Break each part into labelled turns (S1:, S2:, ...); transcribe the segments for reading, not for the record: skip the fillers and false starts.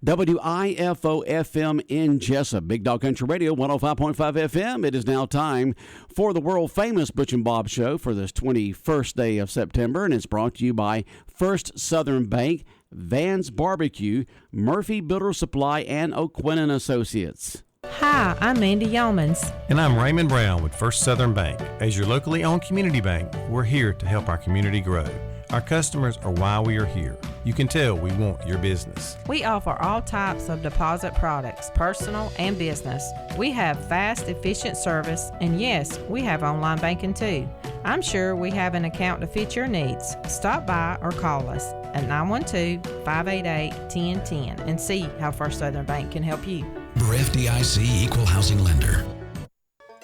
S1: WIFO-FM in Jessup. Big Dog Country Radio, 105.5 FM. It is now time for the world-famous Butch and Bob Show for this 21st day of September, and it's brought to you by First Southern Bank, Van's Barbecue, Murphy Builder Supply, and O'Quinn & Associates.
S2: Hi, I'm Mandy Yeomans.
S3: And I'm Raymond Brown with First Southern Bank. As your locally owned community bank, we're here to help our community grow. Our customers are why we are here. You can tell we want your business.
S2: We offer all types of deposit products, personal and business. We have fast, efficient service, and yes, we have online banking too. I'm sure we have an account to fit your needs. Stop by or call us at 912-588-1010 and see how First Southern Bank can help you.
S4: We're FDIC Equal Housing Lender.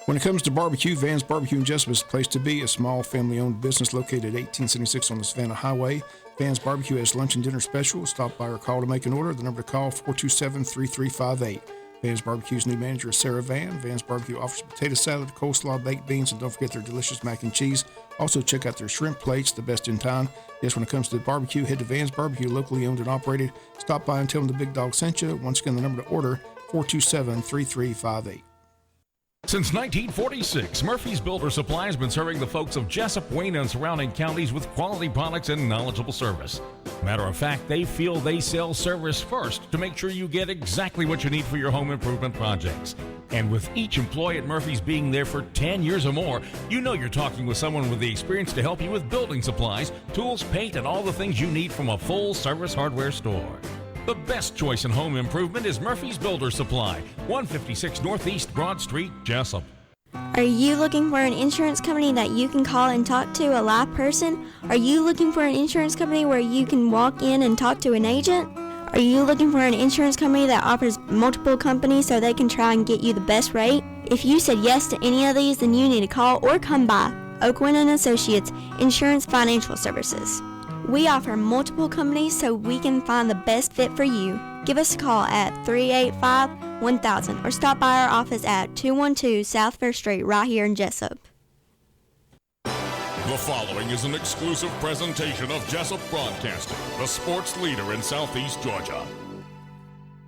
S5: When it comes to barbecue, Van's Barbecue in Jessup is the place to be. A small family-owned business located at 1876 on the Savannah Highway. Van's Barbecue has lunch and dinner special. Stop by or call to make an order. The number to call, 427-3358. Van's Barbecue's new manager is Sarah Van. Van's Barbecue offers potato salad, coleslaw, baked beans, and don't forget their delicious mac and cheese. Also, check out their shrimp plates, the best in town. Yes, when it comes to barbecue, head to Van's Barbecue, locally owned and operated. Stop by and tell them the Big Dog sent you. Once again, the number to order, 427-3358.
S6: Since 1946, Murphy's Builder Supply has been serving the folks of Jessup, Wayne, and surrounding counties with quality products and knowledgeable service. Matter of fact, they feel they sell service first to make sure you get exactly what you need for your home improvement projects. And with each employee at Murphy's being there for 10 years or more, you know you're talking with someone with the experience to help you with building supplies, tools, paint, and all the things you need from a full-service hardware store. The best choice in home improvement is Murphy's Builder Supply, 156 Northeast Broad Street, Jessup.
S7: Are you looking for an insurance company that you can call and talk to a live person? Are you looking for an insurance company where you can walk in and talk to an agent? Are you looking for an insurance company that offers multiple companies so they can try and get you the best rate? If you said yes to any of these, then you need to call or come by O'Quinn & Associates Insurance Financial Services. We offer multiple companies so we can find the best fit for you. Give us a call at 385-1000 or stop by our office at 212 South First Street right here in Jessup.
S8: The following is an exclusive presentation of Jessup Broadcasting, the sports leader in Southeast Georgia.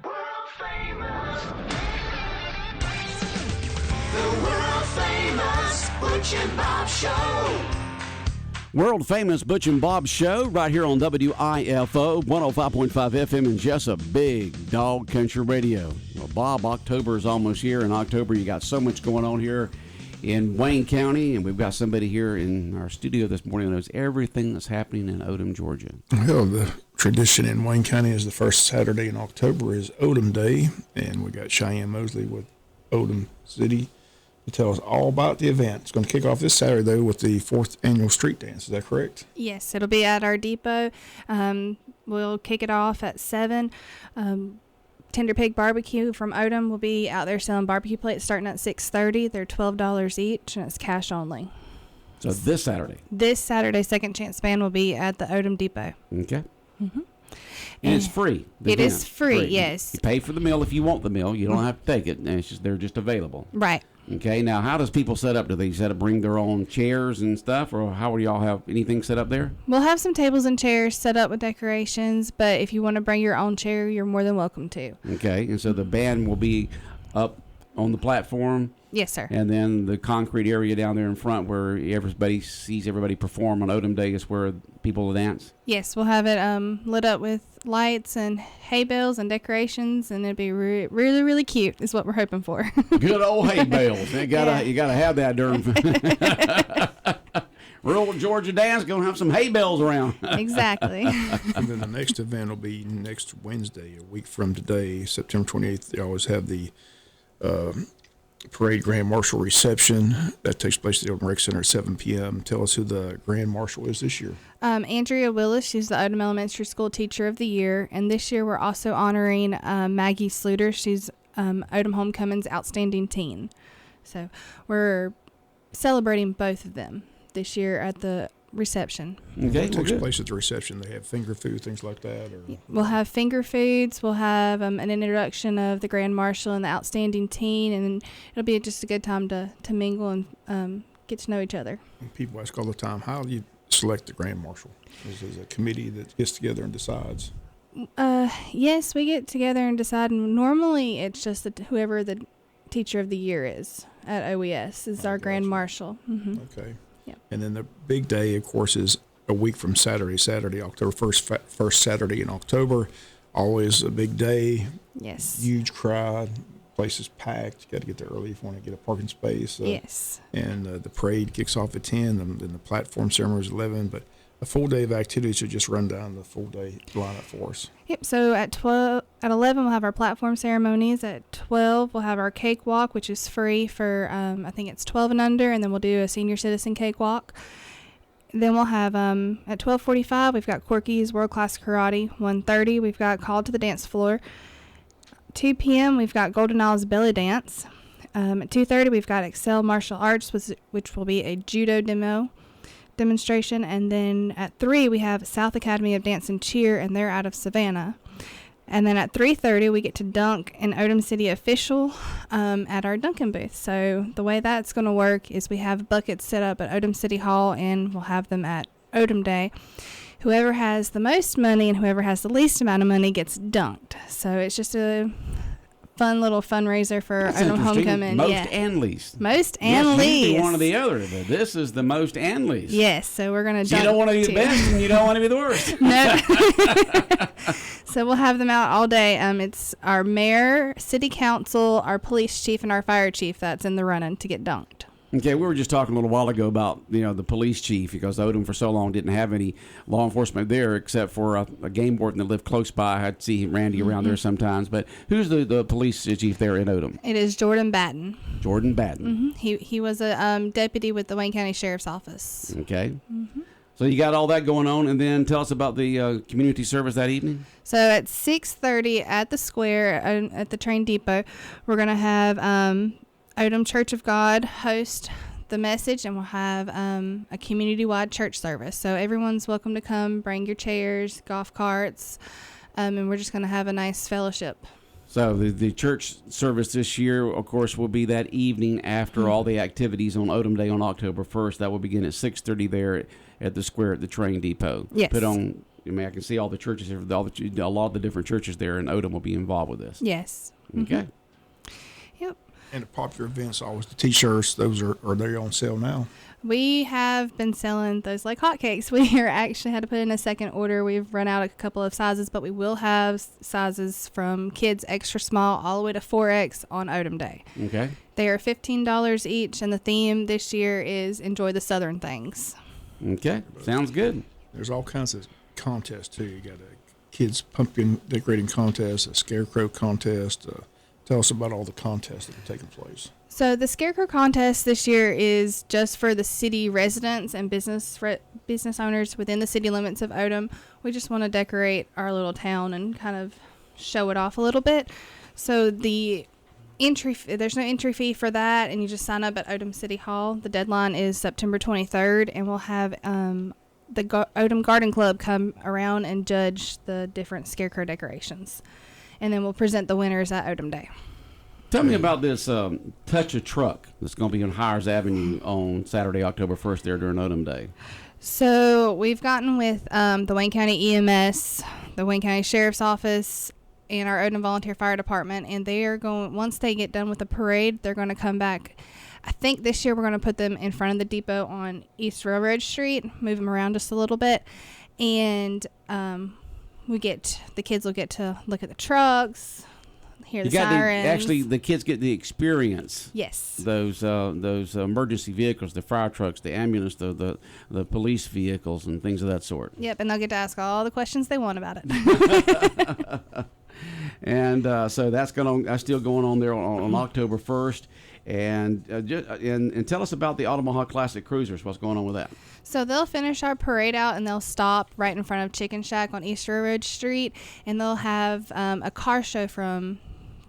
S9: World famous. The world famous Butch and Bob Show.
S1: World famous Butch and Bob Show right here on WIFO 105.5 FM in Jessup, Big Dog Country Radio. Well, Bob, October is almost here. In October, you got so much going on here in Wayne County, and we've got somebody here in our studio this morning that knows everything that's happening in Odum, Georgia.
S5: Well, the tradition in Wayne County is the first Saturday in October is Odum Day, and we got Cheyenne Moseley with Odum City to tell us all about the event. It's going to kick off this Saturday, though, with the 4th annual street dance. Is that correct?
S10: Yes, it'll be at our depot. We'll kick it off at 7. Tender Pig Barbecue from Odum will be out there selling barbecue plates starting at 6:30. They're $12 each, and it's cash only.
S1: So this Saturday?
S10: This Saturday, Second Chance Band will be at the Odum Depot.
S1: Okay. Mm-hmm. And it's free.
S10: It is free, yes.
S1: You pay for the meal if you want the meal. You don't have to take it. It's just they're just available.
S10: Right.
S1: Okay. Now, how does people set up? Do they set up, bring their own chairs and stuff, or how would y'all have anything set up there?
S10: We'll have some tables and chairs set up with decorations, but if you want to bring your own chair, you're more than welcome to.
S1: Okay. And so the band will be up on the platform.
S10: Yes, sir.
S1: And then the concrete area down there in front where everybody sees everybody perform on Odum Day is where people will dance?
S10: Yes, we'll have it lit up with lights and hay bales and decorations, and it'll be really, really cute is what we're hoping for.
S1: Good old hay bales. You gotta have that during rural Georgia dance. Gonna have some hay bales around.
S10: Exactly.
S5: And then the next event will be next Wednesday, a week from today, September 28th. They always have the Parade Grand Marshal reception that takes place at the Odum Rec Center at 7 p.m. Tell us who the Grand Marshal is this year.
S10: Andrea Willis, she's the Odum Elementary School Teacher of the Year, and this year we're also honoring Maggie Sluter. She's Odum Homecoming's Outstanding Teen. So we're celebrating both of them this year at the reception.
S5: Okay, it takes place at the reception. They have finger food, things like that. Or
S10: we'll have finger foods. We'll have an introduction of the Grand Marshal and the Outstanding Teen, and it'll be just a good time to mingle and get to know each other.
S5: People ask all the time, how do you select the Grand Marshal? Is there a committee that gets together and decides?
S10: Yes, we get together and decide. Normally, it's just whoever the teacher of the year is at OES is our grand marshal. Mm-hmm.
S5: Okay.
S10: Yep.
S5: And then the big day, of course, is a week from Saturday, October 1st, first Saturday in October. Always a big day.
S10: Yes.
S5: Huge crowd. Place is packed. You got to get there early if you want to get a parking space.
S10: Yes.
S5: And the parade kicks off at 10, and the platform ceremony is 11. But a full day of activities to just run down the full day lineup for us.
S10: Yep. So at 11 we'll have our platform ceremonies. At 12 we'll have our cake walk, which is free for I think it's 12 and under, and then we'll do a senior citizen cake walk. Then we'll have at 12:45 we've got Corky's World Class Karate. 1:30 we've got Call to the Dance Floor. 2 p.m. we've got Golden Isles Belly Dance. At 2:30 we've got Excel Martial Arts, which will be a judo demonstration. And then at 3 we have South Academy of Dance and Cheer, and they're out of Savannah. And then at 3:30 we get to dunk an Odum City official at our Dunkin' booth. So the way that's going to work is we have buckets set up at Odum City Hall, and we'll have them at Odum Day. Whoever has the most money and whoever has the least amount of money gets dunked. So it's just a fun little fundraiser for Odum Homecoming.
S1: Most and least.
S10: Most and least.
S1: You can be one or the other, but this is the most and least.
S10: Yes, so we're going to
S1: dunk. You don't want to be the best and you don't want to be the worst.
S10: No. So we'll have them out all day. It's our mayor, city council, our police chief, and our fire chief that's in the running to get dunked.
S1: Okay, we were just talking a little while ago about the police chief, because Odum for so long didn't have any law enforcement there except for a game warden that lived close by. I'd see Randy around there sometimes. But who's the police chief there in Odum?
S10: It is Jordan Batten.
S1: Jordan Batten.
S10: Mm-hmm. He was a deputy with the Wayne County Sheriff's Office.
S1: Okay.
S10: Mm-hmm.
S1: So you got all that going on, and then tell us about the community service that evening.
S10: So at 6:30 at the square at the train depot, we're going to have Odum Church of God host the message, and we'll have a community-wide church service. So everyone's welcome to come, bring your chairs, golf carts, and we're just going to have a nice fellowship. So
S1: the church service this year, of course, will be that evening after all the activities on Odum Day on October 1st. That will begin at 6:30 there at the square at the train depot.
S10: Yes.
S1: Put on. I mean, I can see all the churches here. A lot of the different churches there in Odum will be involved with this.
S10: Yes.
S1: Okay.
S10: Mm-hmm. Yep.
S5: And the popular events, always the T-shirts. Those are they on sale now?
S10: We have been selling those like hotcakes. We are actually had to put in a second order. We've run out a couple of sizes, but we will have sizes from kids extra small all the way to 4X on Odum Day.
S1: Okay.
S10: They are $15 each, and the theme this year is Enjoy the Southern Things.
S1: Okay. Sounds good.
S5: There's all kinds of contests, too. You got a kids pumpkin decorating contest, a Scarecrow Contest. Tell us about all the contests that are taking place.
S10: So the Scarecrow Contest this year is just for the city residents and business owners within the city limits of Odum. We just want to decorate our little town and kind of show it off a little bit. So there's no entry fee for that, and you just sign up at Odum City Hall. The deadline is September 23rd, and we'll have the Odum Garden Club come around and judge the different scarecrow decorations. And then we'll present the winners at Odum Day.
S1: Tell me about this Touch a Truck that's going to be on Hires Avenue on Saturday, October 1st there during Odum Day.
S10: So we've gotten with the Wayne County EMS, the Wayne County Sheriff's Office, and our Odum Volunteer Fire Department, and they are going, once they get done with the parade, they're going to come back. I think this year we're going to put them in front of the depot on East Railroad Street, move them around just a little bit, and the kids will get to look at the trucks, hear the sirens.
S1: Actually, the kids get the experience.
S10: Yes.
S1: Those emergency vehicles, the fire trucks, the ambulance, the police vehicles, and things of that sort.
S10: Yep, and they'll get to ask all the questions they want about it.
S1: And so that's still going on there on October 1st. And tell us about the Mohawk Classic Cruisers. What's going on with that?
S10: So they'll finish our parade out, and they'll stop right in front of Chicken Shack on East Railroad Street, and they'll have a car show from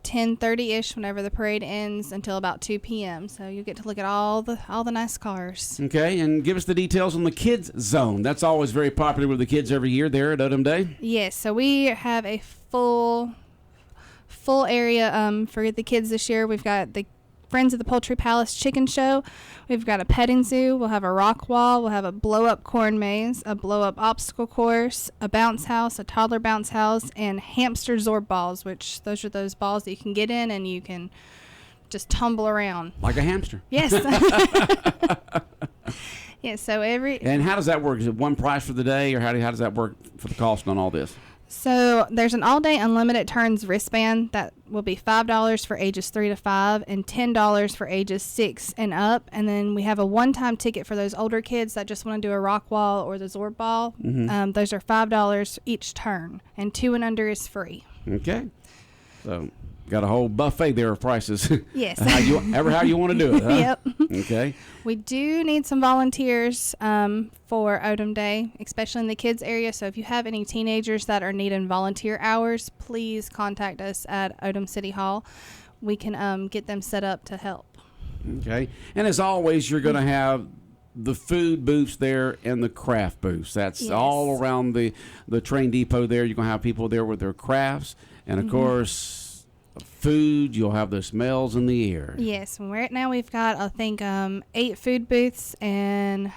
S10: 10:30ish whenever the parade ends until about 2 p.m. So you'll get to look at all the nice cars.
S1: Okay, and give us the details on the kids zone. That's always very popular with the kids every year there at Odum Day.
S10: Yes, so we have a full area for the kids this year. We've got the Friends of the Poultry Palace Chicken Show. We've got a petting zoo. We'll have a rock wall. We'll have a blow-up corn maze, a blow-up obstacle course, a bounce house, a toddler bounce house, and hamster zorb balls, which those are those balls that you can get in and you can just tumble around.
S1: Like a hamster.
S10: Yes. Yeah, so
S1: And how does that work? Is it one price for the day, or how does that work for the cost on all this?
S10: So there's an all-day unlimited turns wristband that will be $5 for ages 3 to 5 and $10 for ages 6 and up. And then we have a one-time ticket for those older kids that just want to do a rock wall or the zorb ball.
S1: Mm-hmm.
S10: Those are $5 each turn, and 2 and under is free.
S1: Okay. So got a whole buffet there of prices.
S10: Yes.
S1: how you want to do it, huh?
S10: Yep.
S1: Okay.
S10: We do need some volunteers for Odum Day, especially in the kids area. So if you have any teenagers that are needing volunteer hours, please contact us at Odum City Hall. We can get them set up to help.
S1: Okay. And as always, you're going to have the food booths there and the craft booths. That's all around the train depot there. You're going to have people there with their crafts. And, of course, food, you'll have the smells in the air.
S10: Yes, right now we've got, I think, 8 food booths, and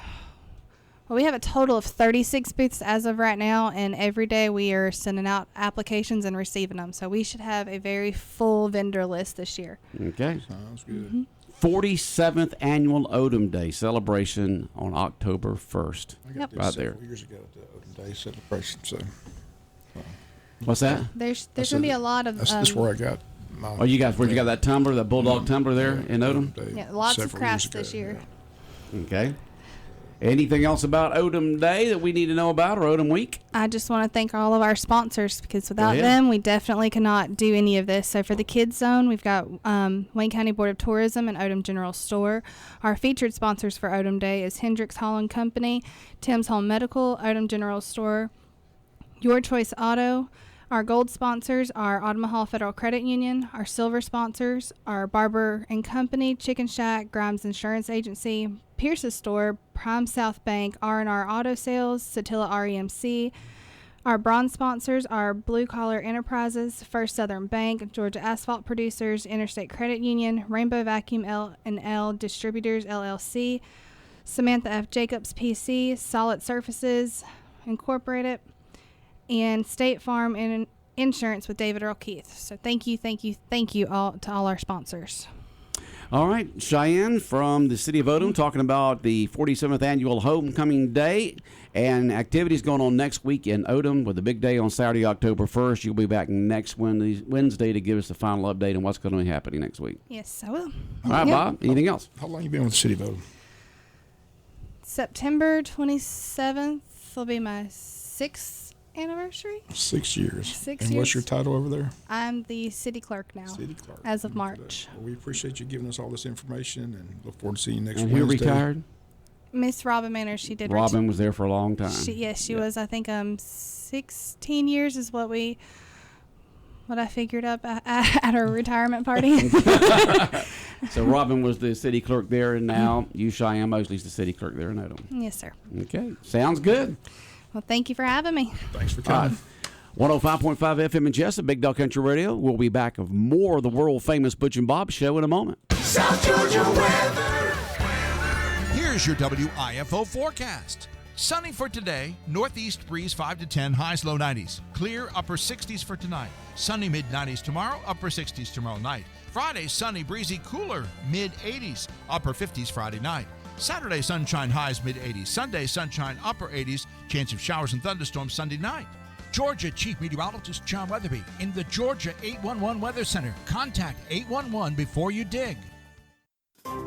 S10: we have a total of 36 booths as of right now, and every day we are sending out applications and receiving them. So we should have a very full vendor list this year.
S1: Okay.
S5: Sounds good.
S10: Mm-hmm.
S1: 47th Annual Odum Day celebration on October 1st.
S5: I got this
S1: right
S5: several
S1: there.
S5: years ago at the Odum Day celebration. So
S1: What's that?
S10: There's going to be a lot of...
S5: That's where I got my...
S1: Oh, you got that tumbler, that bulldog tumbler there in Odum?
S10: Yeah, lots of crafts this year.
S5: Yeah.
S1: Okay. Anything else about Odum Day that we need to know about, or Odum Week?
S10: I just want to thank all of our sponsors, because without them, we definitely cannot do any of this. So for the Kids Zone, we've got Wayne County Board of Tourism and Odum General Store. Our featured sponsors for Odum Day is Hendricks Hall & Company, Tim's Home Medical, Odum General Store, Your Choice Auto. Our gold sponsors are Omaha Federal Credit Union. Our silver sponsors are Barber & Company, Chicken Shack, Grimes Insurance Agency, Pierce's Store, Prime South Bank, R&R Auto Sales, Satilla REMC. Our bronze sponsors are Blue Collar Enterprises, First Southern Bank, Georgia Asphalt Producers, Interstate Credit Union, Rainbow Vacuum L&L Distributors LLC, Samantha F. Jacobs PC, Solid Surfaces Incorporated, and State Farm and Insurance with David Earl Keith. So thank you all to all our sponsors.
S1: All right, Cheyenne from the city of Odum talking about the 47th Annual Homecoming Day and activities going on next week in Odum with the big day on Saturday, October 1st. You'll be back next Wednesday to give us the final update on what's going to be happening next week.
S10: Yes, I will.
S1: All right, Bob, anything else?
S5: How long have you been with the city of Odum?
S10: September 27th will be my 6th anniversary.
S5: 6 years.
S10: 6
S5: and
S10: years.
S5: What's your title over there?
S10: I'm the city clerk now.
S5: City clerk.
S10: As of March.
S5: Well, we appreciate you giving us all this information and look forward to seeing you next
S1: And
S5: Wednesday.
S1: who retired?
S10: Miss Robin Manners, she did.
S1: Robin was there for a long time.
S10: She was. I think 16 years is what I figured up at her retirement party.
S1: So Robin was the city clerk there, and now you, Cheyenne Moseley's the city clerk there in Odum.
S10: Yes, sir.
S1: Okay, sounds good.
S10: Well, thank you for having me.
S5: Thanks for coming.
S1: 105.5 FM in Jessup, Big Dog Country Radio. We'll be back with more of the world-famous Butch and Bob Show in a moment.
S9: South Georgia weather.
S4: Here's your WIFO forecast.
S11: Sunny for today, northeast breeze 5 to 10, highs low 90s. Clear upper 60s for tonight. Sunny mid 90s tomorrow, upper 60s tomorrow night. Friday, sunny, breezy, cooler, mid 80s, upper 50s Friday night. Saturday, sunshine, highs mid 80s. Sunday, sunshine, upper 80s, chance of showers and thunderstorms Sunday night. Georgia Chief Meteorologist John Weatherby in the Georgia 811 Weather Center. Contact 811 before you dig.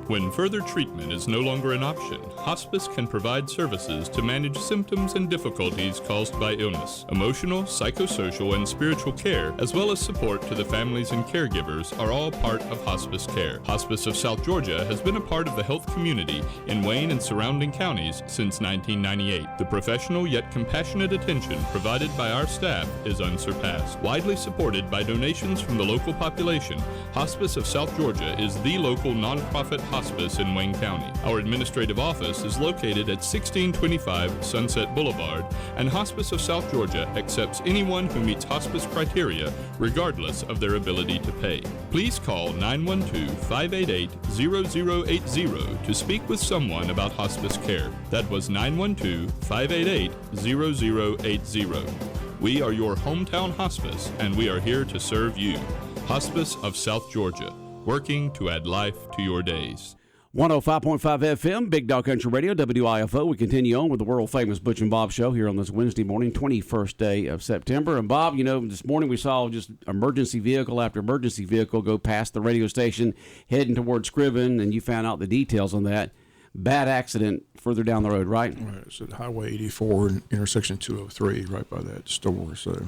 S12: When further treatment is no longer an option, hospice can provide services to manage symptoms and difficulties caused by illness. Emotional, psychosocial, and spiritual care, as well as support to the families and caregivers, are all part of hospice care. Hospice of South Georgia has been a part of the health community in Wayne and surrounding counties since 1998. The professional yet compassionate attention provided by our staff is unsurpassed. Widely supported by donations from the local population, Hospice of South Georgia is the local nonprofit hospice in Wayne County. Our administrative office is located at 1625 Sunset Boulevard, and Hospice of South Georgia accepts anyone who meets hospice criteria, regardless of their ability to pay. Please call 912-588-0080 to speak with someone about hospice care. That was 912-588-0080. We are your hometown hospice, and we are here to serve you. Hospice of South Georgia, working to add life to your days.
S1: 105.5 FM, Big Dog Country Radio, WIFO. We continue on with the world-famous Butch and Bob show here on this Wednesday morning, 21st day of September. And, Bob, you know, this morning we saw just emergency vehicle after emergency vehicle go past the radio station heading towards Scriven, and you found out the details on that. Bad accident further down the road, right?
S5: Right. It's at Highway 84, intersection 203, right by that store. So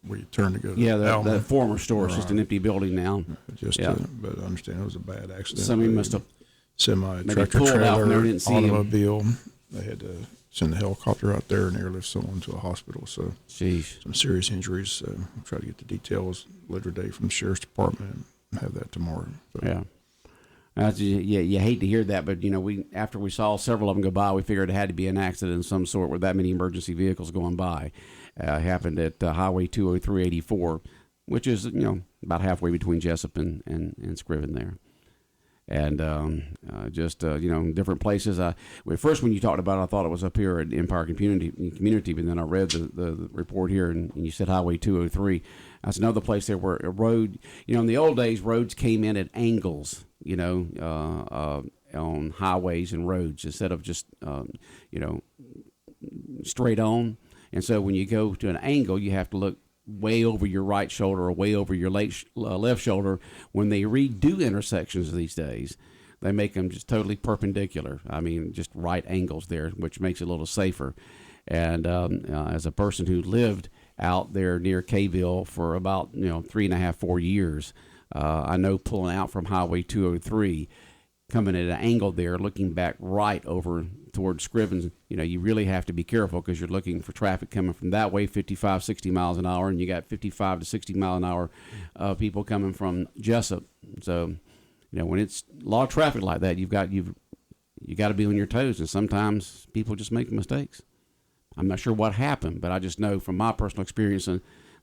S5: where you turn to go to
S1: that former store. It's just an empty building now.
S5: But I understand it was a bad accident.
S1: Somebody must have
S5: semi-tractor trailer, automobile. They had to send the helicopter out there and airlift someone to a hospital. So some serious injuries. So I'll try to get the details later today from the Sheriff's Department and have that tomorrow. So.
S1: You hate to hear that, but you know, after we saw several of them go by, we figured it had to be an accident of some sort with that many emergency vehicles going by. Happened at Highway 203-84, which is, you know, about halfway between Jessup and Scriven there. And you know, different places. First, when you talked about it, I thought it was up here at Empire Community, but then I read the report here, and you said Highway 203. That's another place there where a road, you know, in the old days, roads came in at angles, you know, on highways and roads instead of just, you know, straight on. And so when you go to an angle, you have to look way over your right shoulder or way over your left shoulder. When they redo intersections these days, they make them just totally perpendicular. I mean, just right angles there, which makes it a little safer. And as a person who lived out there near Kayville for about, you know, 3.5, 4 years, I know pulling out from Highway 203, coming at an angle there, looking back right over towards Scrivens, you know, you really have to be careful because you're looking for traffic coming from that way, 55, 60 miles an hour, and you got 55 to 60 mile an hour people coming from Jessup. So, you know, when it's a lot of traffic like that, you got to be on your toes, and sometimes people just make mistakes. I'm not sure what happened, but I just know from my personal experience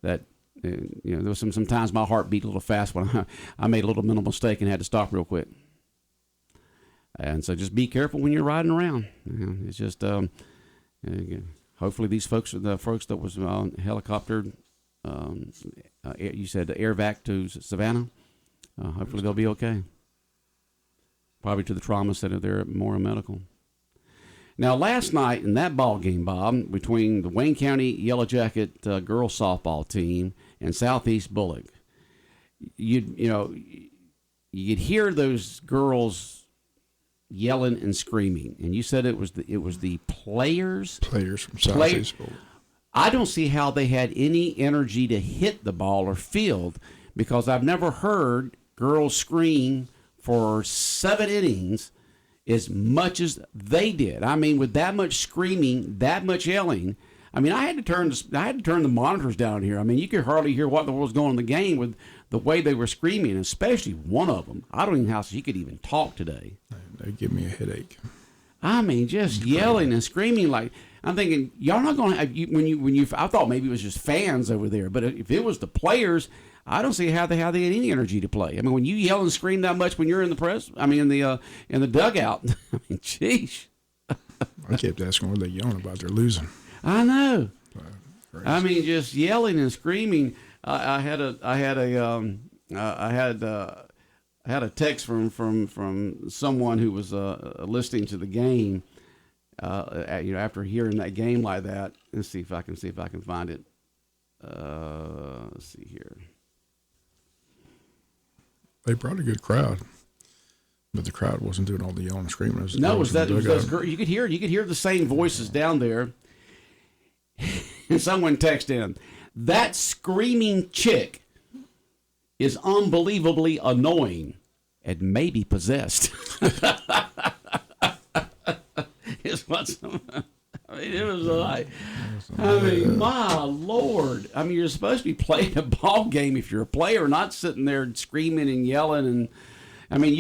S1: that you know, there was some times my heart beat a little fast when I made a little mental mistake and had to stop real quick. And so just be careful when you're riding around. You know, it's just hopefully these folks, the folks that was helicoptered, you said air vac to Savannah, hopefully they'll be okay. Probably to the trauma center there at Memorial Medical. Now, last night in that ball game, Bob, between the Wayne County Yellow Jacket girls softball team and Southeast Bullock, you'd hear those girls yelling and screaming, and you said it was the players from Southeast Bullock. I don't see how they had any energy to hit the ball or field, because I've never heard girls scream for 7 innings as much as they did. I mean, with that much screaming, that much yelling, I mean, I had to turn the monitors down here. I mean, you could hardly hear what was going on in the game with the way they were screaming, especially one of them. I don't even know how she could even talk today.
S5: They give me a headache.
S1: I mean, just yelling and screaming like, I'm thinking, y'all not going to have, when you I thought maybe it was just fans over there, but if it was the players, I don't see how they had any energy to play. I mean, when you yell and scream that much when you're in the press, I mean, in the dugout, I mean, jeez.
S5: I kept asking what they're yelling about. They're losing.
S1: I know. I mean, just yelling and screaming. I had a text from someone who was listening to the game. After hearing that game like that, let's see if I can find it. Let's see here.
S5: They brought a good crowd, but the crowd wasn't doing all the yelling and screaming.
S1: It was those girls. You could hear the same voices down there. And someone texted in, that screaming chick is unbelievably annoying and maybe possessed. It's what it was like. I mean, my Lord. I mean, you're supposed to be playing a ball game if you're a player, not sitting there screaming and yelling I mean,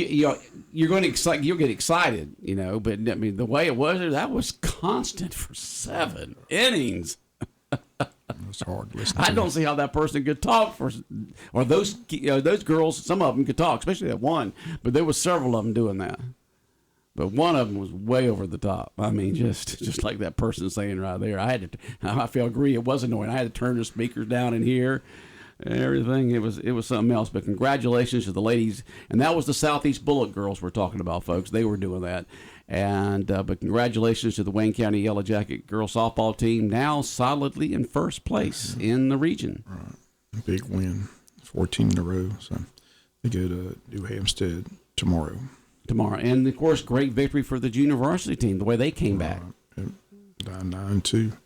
S1: you're going to you'll get excited, but I mean, the way it was, that was constant for 7 innings.
S5: It's hard listening.
S1: I don't see how that person could talk or those girls. Some of them could talk, especially that one. But there was several of them doing that. But one of them was way over the top. I mean, just like that person saying right there. I agree. It was annoying. I had to turn the speakers down in here. Everything. It was something else. But congratulations to the ladies, and that was the Southeast Bullet girls we're talking about, folks. They were doing that, and but congratulations to the Wayne County Yellow Jacket girls softball team, now solidly in first place in the region.
S5: Right, big win, 14 in a row. So they go to New Hampstead tomorrow, and
S1: of course, great victory for the junior varsity team. The way they came back,
S5: 9-2.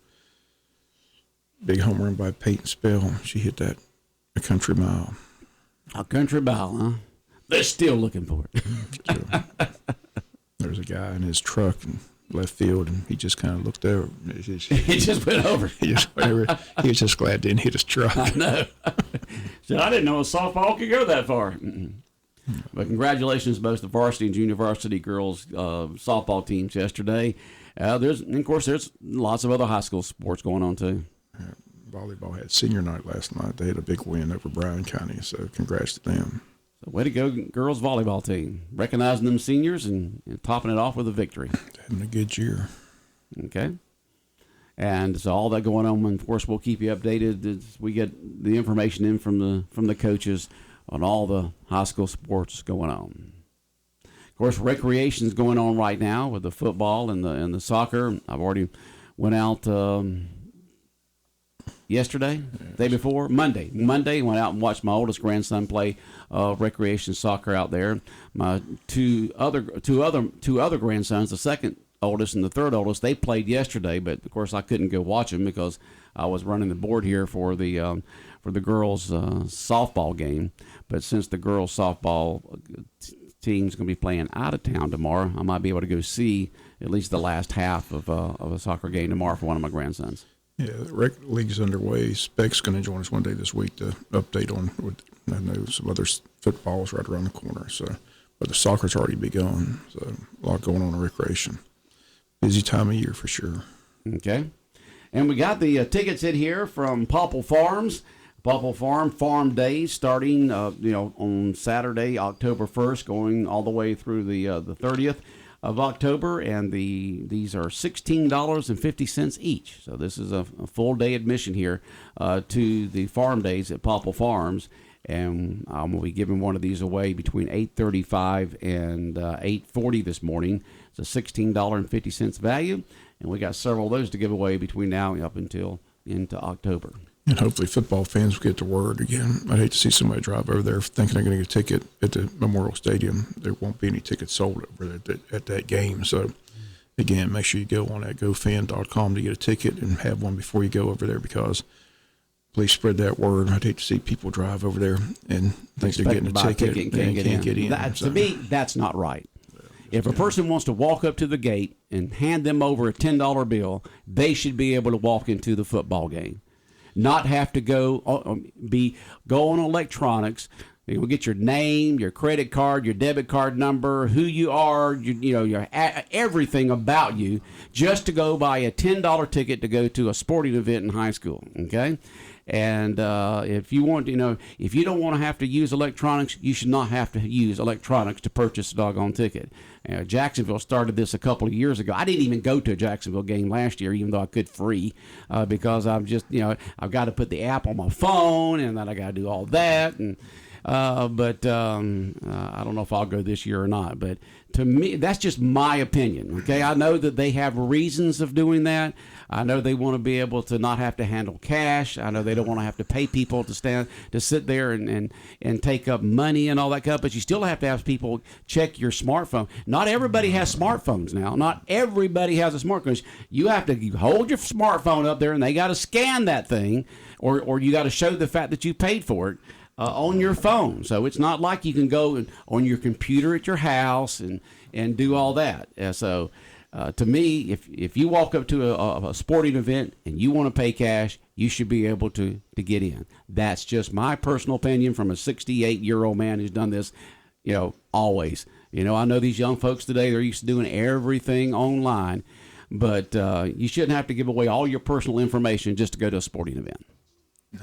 S5: Big home run by Peyton Spell. She hit that. A country mile.
S1: A country mile, huh? They're still looking for it.
S5: There's a guy in his truck in left field, and he just kind of looked over.
S1: He just went over.
S5: He was just glad didn't hit his truck.
S1: I know. So I didn't know a softball could go that far. But congratulations to both the varsity and junior varsity girls softball teams yesterday. There's lots of other high school sports going on, too.
S5: Volleyball had senior night last night. They had a big win over Bryan County, so congrats to them.
S1: So way to go, girls volleyball team. Recognizing them seniors and topping it off with a victory.
S5: Having a good year.
S1: Okay. And so all that going on, and of course, we'll keep you updated as we get the information in from the coaches on all the high school sports going on. Of course, recreation's going on right now with the football and the soccer. I've already went out yesterday, day before, Monday went out and watched my oldest grandson play recreation soccer out there. My two other grandsons, the second oldest and the third oldest, they played yesterday, but of course I couldn't go watch them because I was running the board here for the girls softball game. But since the girls softball team's going to be playing out of town tomorrow, I might be able to go see at least the last half of a soccer game tomorrow for one of my grandsons.
S5: Yeah, the rec league's underway. Speck's going to join us one day this week to update on what I know some other football's right around the corner. So, but the soccer's already begun. So a lot going on in recreation. Busy time of year for sure.
S1: Okay, and we got the tickets in here from Popple Farms. Popple Farm Days starting on Saturday, October 1st, going all the way through the 30th. Of October, and these are $16.50 each. So this is a full day admission here to the farm days at Popple Farms, and I'm going to be giving one of these away between 8:35 and 8:40 this morning. It's a $16.50 value, and we got several of those to give away between now and up until into October.
S5: And hopefully football fans will get the word again. I'd hate to see somebody drive over there thinking they're going to get a ticket at the Memorial Stadium. There won't be any tickets sold over at that game. So, again, make sure you go on that gofan.com to get a ticket and have one before you go over there, because please spread that word. I'd hate to see people drive over there and think they're getting a ticket and can't get in.
S1: To me, that's not right. If a person wants to walk up to the gate and hand them over a $10 bill, they should be able to walk into the football game. Not have to go on electronics. You will get your name, your credit card, your debit card number, who you are, your everything about you, just to go buy a $10 ticket to go to a sporting event in high school. Okay, and if you want, if you don't want to have to use electronics, you should not have to use electronics to purchase a doggone ticket. Jacksonville started this a couple of years ago. I didn't even go to a Jacksonville game last year, even though I could free, because I'm just, I've got to put the app on my phone, and then I got to do all that, and but I don't know if I'll go this year or not. But to me, that's just my opinion. Okay, I know that they have reasons of doing that. I know they want to be able to not have to handle cash. I know they don't want to have to pay people to sit there and take up money and all that stuff. But you still have to have people check your smartphone. Not everybody has smartphones now. Not everybody has a smartphone. You have to hold your smartphone up there, and they got to scan that thing, or you got to show the fact that you paid for it. On your phone. So it's not like you can go on your computer at your house and do all that. So to me, if you walk up to a sporting event and you want to pay cash, you should be able to get in. That's just my personal opinion from a 68-year-old man who's done this always. I know these young folks today, they're used to doing everything online, but you shouldn't have to give away all your personal information just to go to a sporting event.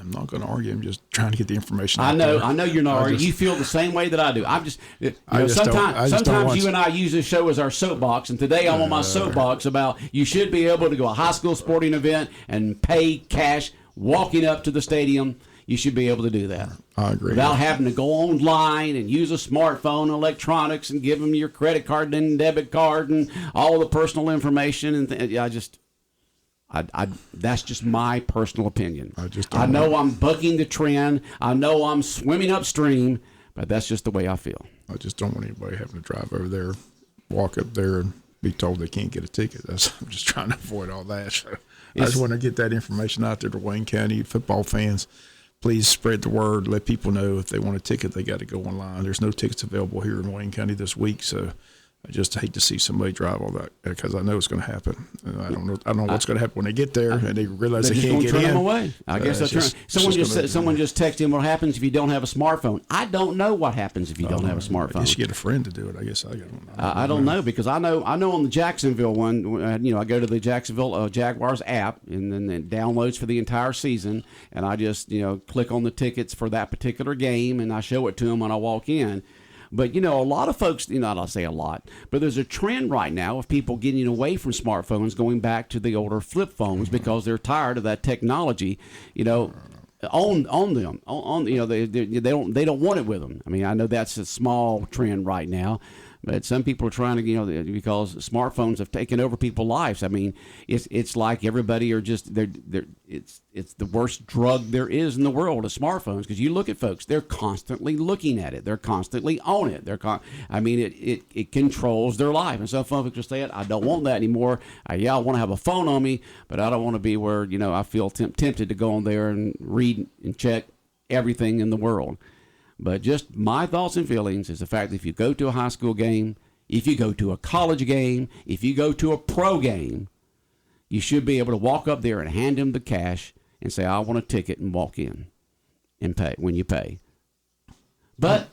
S5: I'm not going to argue. I'm just trying to get the information out
S1: I know you're not arguing.
S5: just-
S1: You feel the same way that I do. I'm just,
S5: I just don't
S1: sometimes
S5: want-
S1: you and I use this show as our soapbox, and today I'm on my soapbox about you should be able to go to a high school sporting event and pay cash walking up to the stadium. You should be able to do that.
S5: I agree.
S1: Without having to go online and use a smartphone, electronics, and give them your credit card and debit card and all the personal information. And that's just my personal opinion. I know I'm bucking the trend. I know I'm swimming upstream, but that's just the way I feel.
S5: I just don't want anybody having to drive over there, walk up there, and be told they can't get a ticket. I'm just trying to avoid all that. So I just want to get that information out there to Wayne County football fans. Please spread the word. Let people know if they want a ticket, they got to go online. There's no tickets available here in Wayne County this week, so I just hate to see somebody drive all that because I know it's going to happen. I don't know what's going to happen when they get there and they realize they can't get in.
S1: Them away. I guess that's right. Someone just texted him, what happens if you don't have a smartphone? I don't know what happens if you don't have a smartphone.
S5: I guess you get a friend to do it. I guess
S1: I don't know because I know on the Jacksonville one, I go to the Jacksonville Jaguars app and then it downloads for the entire season, and I just click on the tickets for that particular game and I show it to them when I walk in. But, a lot of folks, I'll say a lot, but there's a trend right now of people getting away from smartphones, going back to the older flip phones because they're tired of that technology, on them. They don't want it with them. I mean, I know that's a small trend right now, but some people are trying to, because smartphones have taken over people's lives. I mean, it's like everybody are just it's the worst drug there is in the world is smartphones, because you look at folks, they're constantly looking at it, they're constantly on it. It controls their life, and some folks are saying, I don't want that anymore. I want to have a phone on me, but I don't want to be where I feel tempted to go on there and read and check everything in the world. But just my thoughts and feelings is the fact that if you go to a high school game, if you go to a college game, if you go to a pro game, you should be able to walk up there and hand them the cash and say, I want a ticket, and walk in and pay when you pay. But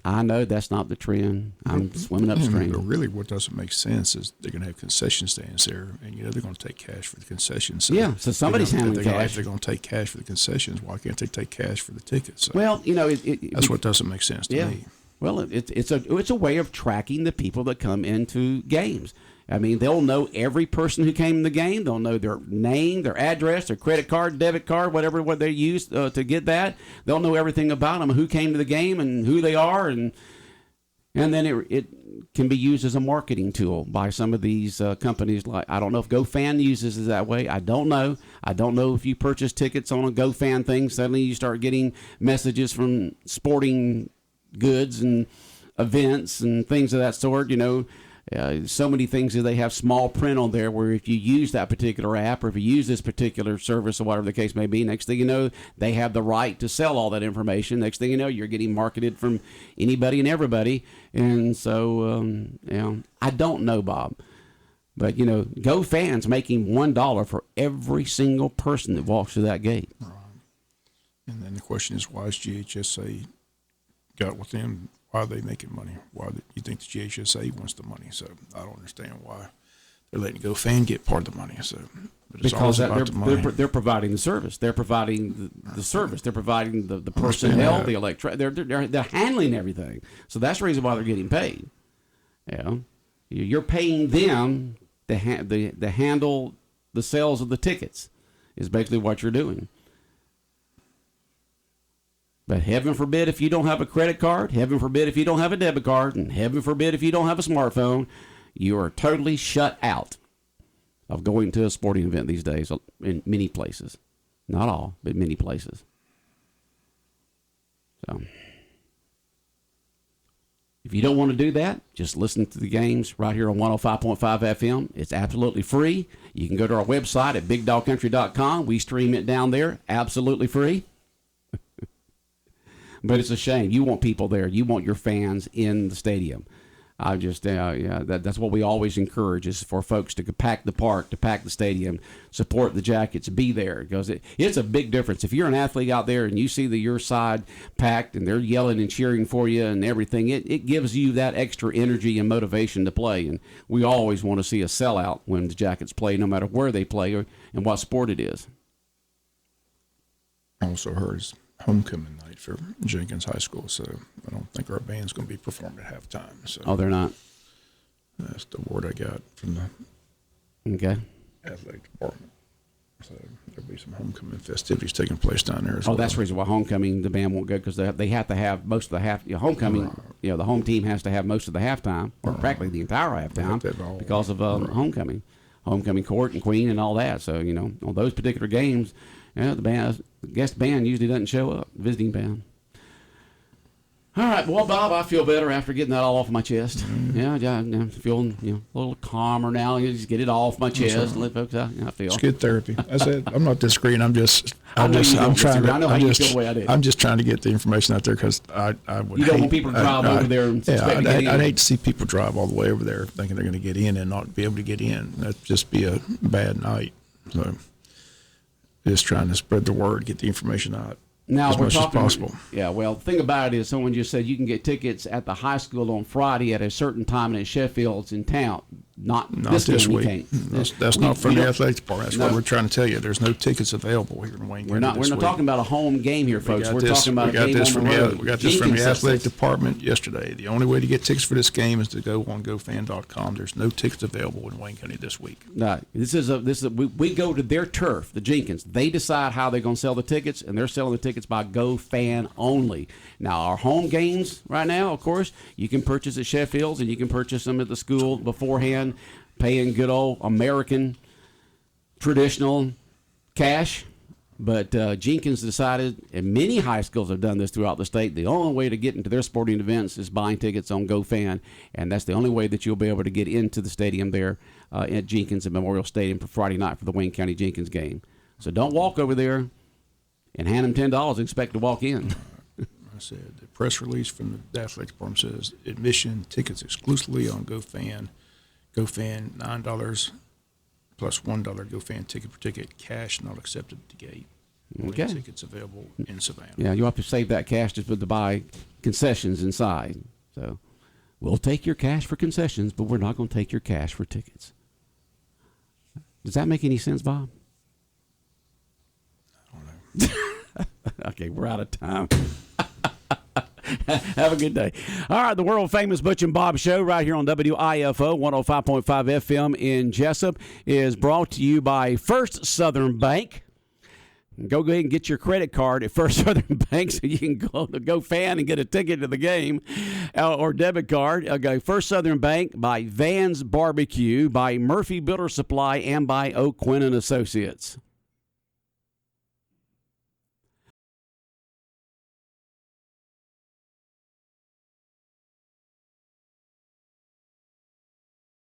S1: I know that's not the trend. I'm swimming upstream.
S5: Really, what doesn't make sense is they're going to have concession stands there, and they're going to take cash for the concessions.
S1: So somebody's handling cash.
S5: If they're going to take cash for the concessions, why can't they take cash for the tickets? So
S1: well,
S5: that's what doesn't make sense to me.
S1: Well, it's a way of tracking the people that come into games. I mean, they'll know every person who came in the game. They'll know their name, their address, their credit card, debit card, what they use to get that. They'll know everything about them, who came to the game and who they are, and then it can be used as a marketing tool by some of these companies. Like, I don't know if GoFan uses it that way. I don't know. I don't know if you purchase tickets on a GoFan thing, suddenly you start getting messages from sporting goods and events and things of that sort. So many things that they have small print on there where if you use that particular app or if you use this particular service or whatever the case may be, next thing you know, they have the right to sell all that information. Next thing you know, you're getting marketed from anybody and everybody. And so, I don't know, Bob. But, GoFan's making $1 for every single person that walks through that gate.
S5: Right. And then the question is, why is GHSA got with them? Why are they making money? Why do you think the GHSA wants the money? So I don't understand why they're letting GoFan get part of the money. So but it's
S1: because
S5: about the money.
S1: They're providing the service. They're providing the service. They're providing the personnel, the they're handling everything. So that's the reason why they're getting paid. You're paying them to handle the sales of the tickets. Is basically what you're doing. But heaven forbid if you don't have a credit card, heaven forbid if you don't have a debit card, and heaven forbid if you don't have a smartphone, you are totally shut out of going to a sporting event these days in many places. Not all, but many places. So, if you don't want to do that, just listen to the games right here on 105.5 FM. It's absolutely free. You can go to our website at bigdogcountry.com. We stream it down there, absolutely free. But it's a shame. You want people there. You want your fans in the stadium. I just, that's what we always encourage is for folks to pack the park, to pack the stadium, support the Jackets, be there, because it's a big difference. If you're an athlete out there and you see your side packed and they're yelling and cheering for you and everything, it gives you that extra energy and motivation to play. And we always want to see a sellout when the Jackets play, no matter where they play and what sport it is.
S5: I also heard it's homecoming night for Jenkins High School, so I don't think our band's going to be performing at halftime. So
S1: oh, they're not?
S5: That's the word I got from the athletic department. So there'll be some homecoming festivities taking place down there as well.
S1: Oh, that's the reason why homecoming, the band won't go, because they have to have most of the homecoming, the home team has to have most of the halftime, or practically the entire halftime, because of homecoming court and queen and all that. So, on those particular games, the guest band usually doesn't show up, visiting band. All right, well, Bob, I feel better after getting that all off my chest. Mm-hmm. I'm feeling a little calmer now. You just get it all off my chest and let folks out. I feel
S5: it's good therapy. I said I'm not disagreeing. I'm just trying to get the information out there, because I would.
S1: You don't want people to drive over there.
S5: I'd hate to see people drive all the way over there thinking they're going to get in and not be able to get in. That'd just be a bad night. So, just trying to spread the word, get the information out.
S1: Now,
S5: as much as possible.
S1: Yeah, well, the thing about it is someone just said you can get tickets at the high school on Friday at a certain time, and at Sheffield's in town. Not this
S5: week. That's not from the athletic department. That's what we're trying to tell you. There's no tickets available here in Wayne County.
S1: We're not talking about a home game here, folks. We're talking about a game on the road.
S5: We got this from the athletic department yesterday. The only way to get tickets for this game is to go on GoFan.com. There's no tickets available in Wayne County this week.
S1: No, we go to their turf, the Jenkins. They decide how they're going to sell the tickets, and they're selling the tickets by GoFan only. Now, our home games right now, of course, you can purchase at Sheffield's, and you can purchase them at the school beforehand, paying good old American traditional cash. But Jenkins decided, and many high schools have done this throughout the state, the only way to get into their sporting events is buying tickets on GoFan, and that's the only way that you'll be able to get into the stadium there at Jenkins at Memorial Stadium for Friday night for the Wayne County Jenkins game. So don't walk over there and hand them $10 and expect to walk in.
S5: I said the press release from the athletic department says admission tickets exclusively on GoFan. GoFan $9 plus $1 GoFan ticket per ticket. Cash not accepted at the gate.
S1: Okay.
S5: Tickets available in Savannah.
S1: Yeah, you'll have to save that cash just to buy concessions inside. So we'll take your cash for concessions, but we're not going to take your cash for tickets. Does that make any sense, Bob?
S5: I don't know.
S1: Okay, we're out of time. Have a good day. All right, the world-famous Butch and Bob Show right here on WIFO 105.5 FM in Jessup is brought to you by First Southern Bank. Go ahead and get your credit card at First Southern Bank so you can go to GoFan and get a ticket to the game, or debit card. Okay, First Southern Bank, by Van's Barbecue, by Murphy Builder Supply, and by Oak Quinn and Associates.